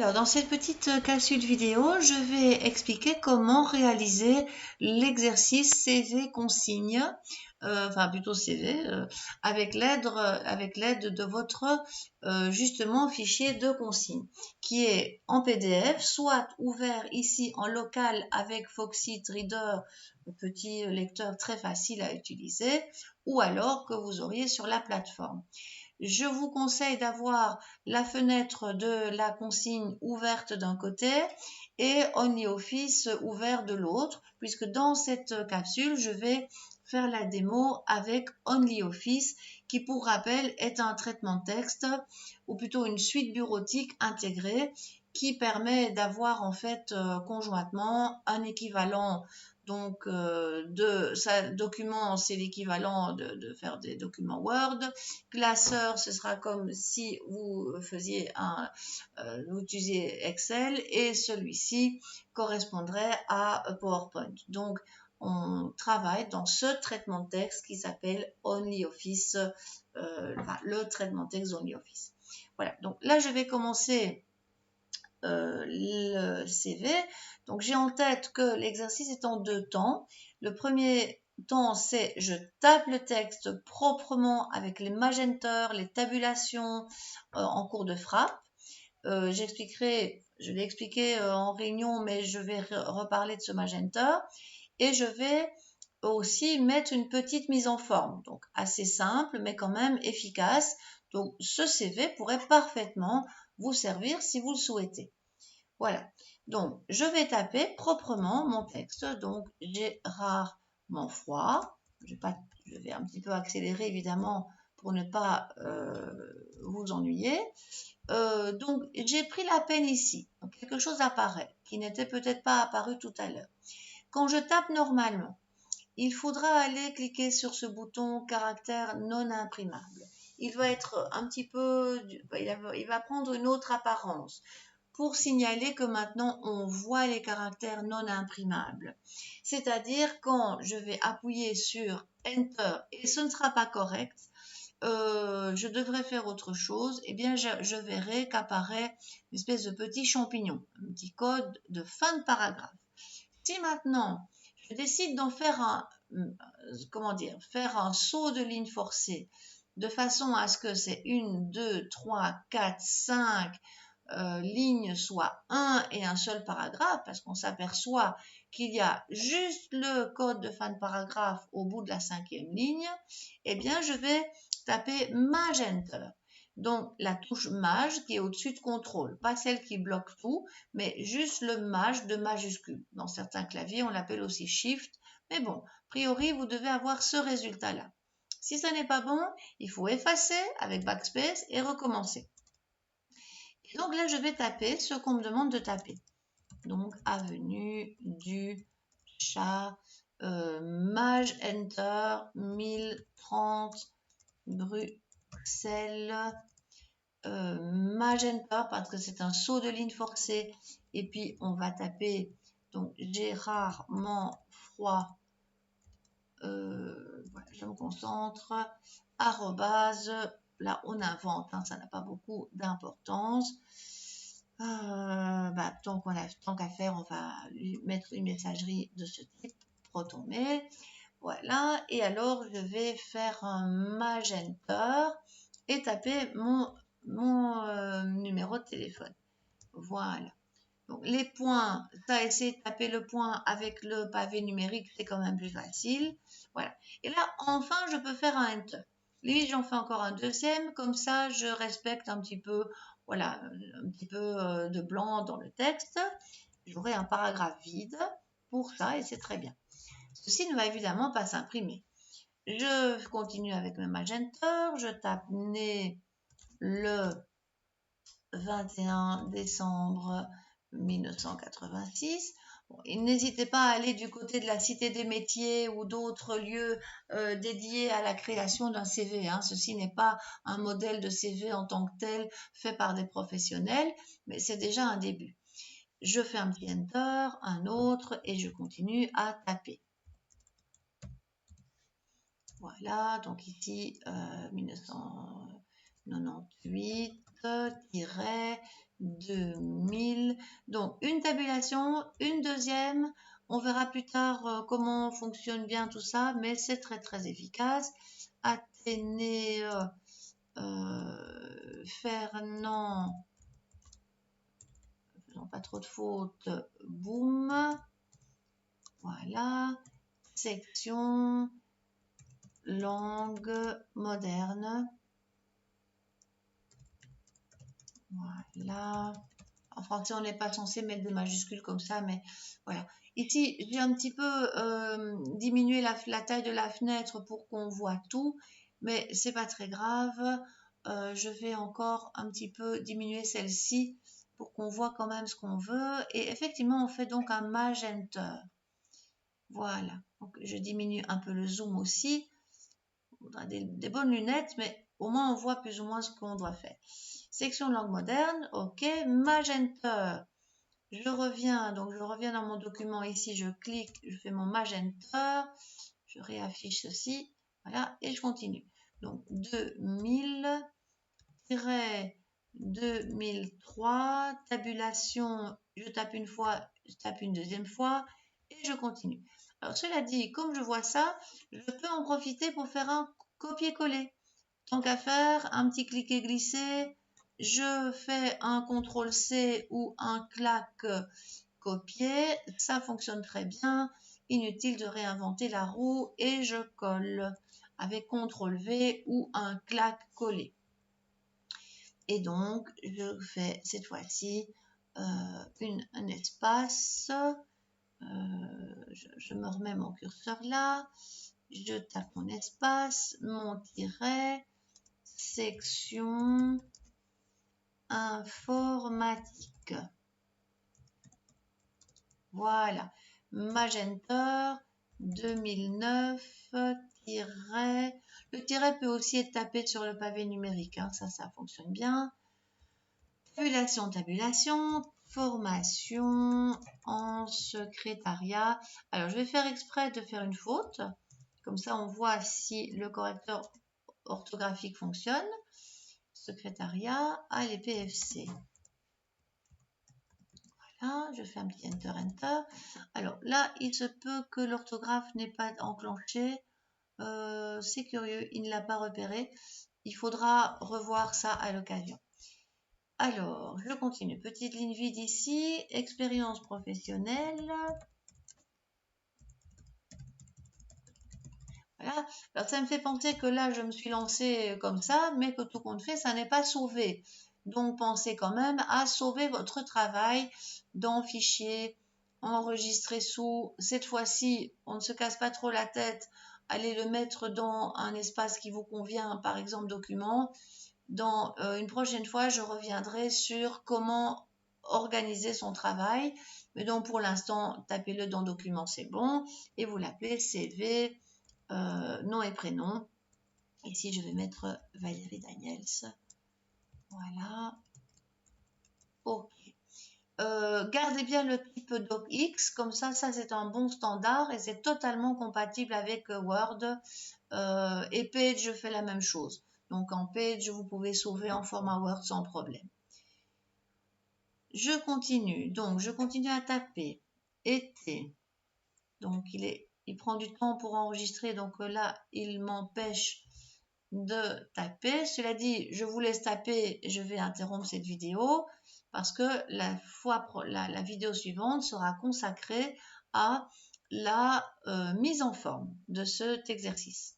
Alors, dans cette petite capsule vidéo, je vais expliquer comment réaliser l'exercice CV consigne, enfin plutôt CV, avec l'aide de votre justement fichier de consigne, qui est en PDF, soit ouvert ici en local avec Foxit Reader, le petit lecteur très facile à utiliser, ou alors que vous auriez sur la plateforme. Je vous conseille d'avoir la fenêtre de la consigne ouverte d'un côté et OnlyOffice ouvert de l'autre, puisque dans cette capsule, je vais faire la démo avec OnlyOffice, qui pour rappel est un traitement de texte, ou plutôt une suite bureautique intégrée, qui permet d'avoir en fait conjointement un équivalent. Donc, document, c'est l'équivalent de faire des documents Word. Classeur, ce sera comme si vous vous utilisiez Excel, et celui-ci correspondrait à PowerPoint. Donc, on travaille dans ce traitement de texte qui s'appelle OnlyOffice, le traitement de texte OnlyOffice. Voilà, donc là, je vais commencer le CV. Donc j'ai en tête que l'exercice est en 2 temps. Le premier temps, c'est je tape le texte proprement avec les magenteurs, les tabulations en cours de frappe. Je l'ai expliqué en réunion, mais je vais reparler de ce magenta. Et je vais aussi mettre une petite mise en forme, donc assez simple, mais quand même efficace. Donc ce CV pourrait parfaitement vous servir si vous le souhaitez. Voilà, donc je vais taper proprement mon texte. Donc Gérard Manfroy, je vais un petit peu accélérer évidemment pour ne pas vous ennuyer. Donc j'ai pris la peine ici, donc quelque chose apparaît qui n'était peut-être pas apparu tout à l'heure. Quand je tape normalement, il faudra aller cliquer sur ce bouton caractère non imprimable. Il va être un petit peu, il va prendre une autre apparence pour signaler que maintenant on voit les caractères non imprimables. C'est-à-dire quand je vais appuyer sur Enter et ce ne sera pas correct, je devrais faire autre chose, et bien je verrai qu'apparaît une espèce de petit champignon, un petit code de fin de paragraphe. Si maintenant je décide d'en faire faire un saut de ligne forcée, de façon à ce que c'est 1, 2, 3, 4, 5 lignes soit un et un seul paragraphe, parce qu'on s'aperçoit qu'il y a juste le code de fin de paragraphe au bout de la 5e ligne, eh bien je vais taper Magenter. Donc la touche Maj qui est au-dessus de contrôle, pas celle qui bloque tout, mais juste le Maj de majuscule. Dans certains claviers, on l'appelle aussi Shift, mais bon, a priori, vous devez avoir ce résultat-là. Si ça n'est pas bon, il faut effacer avec Backspace et recommencer. Et donc là, je vais taper ce qu'on me demande de taper. Donc, avenue du Chat, Magenter 1030 Bruxelles, Magenter parce que c'est un saut de ligne forcée. Et puis, on va taper donc Gérard Manfroy. Voilà, je me concentre. Arrobase. Là, on invente, hein, ça n'a pas beaucoup d'importance. Tant qu'à faire, on va lui mettre une messagerie de ce type, ProtonMail. Voilà, et alors je vais faire un Magenter et taper mon numéro de téléphone. Voilà. Donc les points, ça, essayer de taper le point avec le pavé numérique, c'est quand même plus facile. Voilà. Et là, enfin, je peux faire un Enter. Lui, j'en fais encore un deuxième, comme ça, je respecte un petit peu, voilà, un petit peu de blanc dans le texte. J'aurai un paragraphe vide pour ça, et c'est très bien. Ceci ne va évidemment pas s'imprimer. Je continue avec le Magenter, je tape né le 21 décembre 1986. Bon, n'hésitez pas à aller du côté de la Cité des métiers ou d'autres lieux dédiés à la création d'un CV. Hein. Ceci n'est pas un modèle de CV en tant que tel fait par des professionnels, mais c'est déjà un début. Je fais un petit Enter, un autre, et je continue à taper. Voilà, donc ici 1998 2000. Donc, une tabulation, une deuxième. On verra plus tard comment fonctionne bien tout ça, mais c'est très très efficace. Athénée, Fernand, faisons pas trop de fautes, boum. Voilà. Section langue moderne. Voilà. En français, on n'est pas censé mettre des majuscules comme ça, mais voilà. Ici, j'ai un petit peu diminué la taille de la fenêtre pour qu'on voit tout, mais c'est pas très grave. Je vais encore un petit peu diminuer celle-ci pour qu'on voit quand même ce qu'on veut. Et effectivement, on fait donc un magenta. Voilà. Donc, je diminue un peu le zoom aussi. On voudra des bonnes lunettes, mais au moins on voit plus ou moins ce qu'on doit faire. Section langue moderne, ok. Magenta. Je reviens dans mon document ici, je clique, je fais mon magenta, je réaffiche ceci, voilà, et je continue. Donc 2000-2003, tabulation, je tape une fois, je tape une deuxième fois, et je continue. Alors cela dit, comme je vois ça, je peux en profiter pour faire un copier-coller. Tant qu'à faire, un petit cliquer-glisser, je fais un CTRL-C ou un clac copier, ça fonctionne très bien, inutile de réinventer la roue et je colle avec CTRL-V ou un clac coller. Et donc, je fais cette fois-ci un espace, je me remets mon curseur là, je tape mon espace, mon tiret, section informatique. Voilà, Magenta 2009, tiret. Le tiret peut aussi être tapé sur le pavé numérique, hein, ça fonctionne bien. Tabulation, formation en secrétariat. Alors, je vais faire exprès de faire une faute. Comme ça, on voit si le correcteur orthographique fonctionne. Secrétariat, allez, PFC. Voilà, je fais un petit Enter. Alors là, il se peut que l'orthographe n'ait pas enclenché. C'est curieux, il ne l'a pas repéré. Il faudra revoir ça à l'occasion. Alors, je continue. Petite ligne vide ici. Expérience professionnelle. Voilà. Alors, ça me fait penser que là, je me suis lancée comme ça, mais que tout compte fait, ça n'est pas sauvé. Donc, pensez quand même à sauver votre travail dans Fichier, enregistrer sous. Cette fois-ci, on ne se casse pas trop la tête. Allez le mettre dans un espace qui vous convient, par exemple, document. Dans une prochaine fois, je reviendrai sur comment organiser son travail. Mais donc, pour l'instant, tapez-le dans document, c'est bon. Et vous l'appelez CV. Nom et prénom. Ici, je vais mettre Valérie Daniels. Voilà. OK. Gardez bien le type docx, comme ça c'est un bon standard et c'est totalement compatible avec Word. Et Page, je fais la même chose. Donc en Page, vous pouvez sauver en format Word sans problème. Je continue. Donc, je continue à taper. Été. Donc, il prend du temps pour enregistrer. Donc là, il m'empêche de taper. Cela dit, je vous laisse taper, je vais interrompre cette vidéo parce que la vidéo suivante sera consacrée à la mise en forme de cet exercice.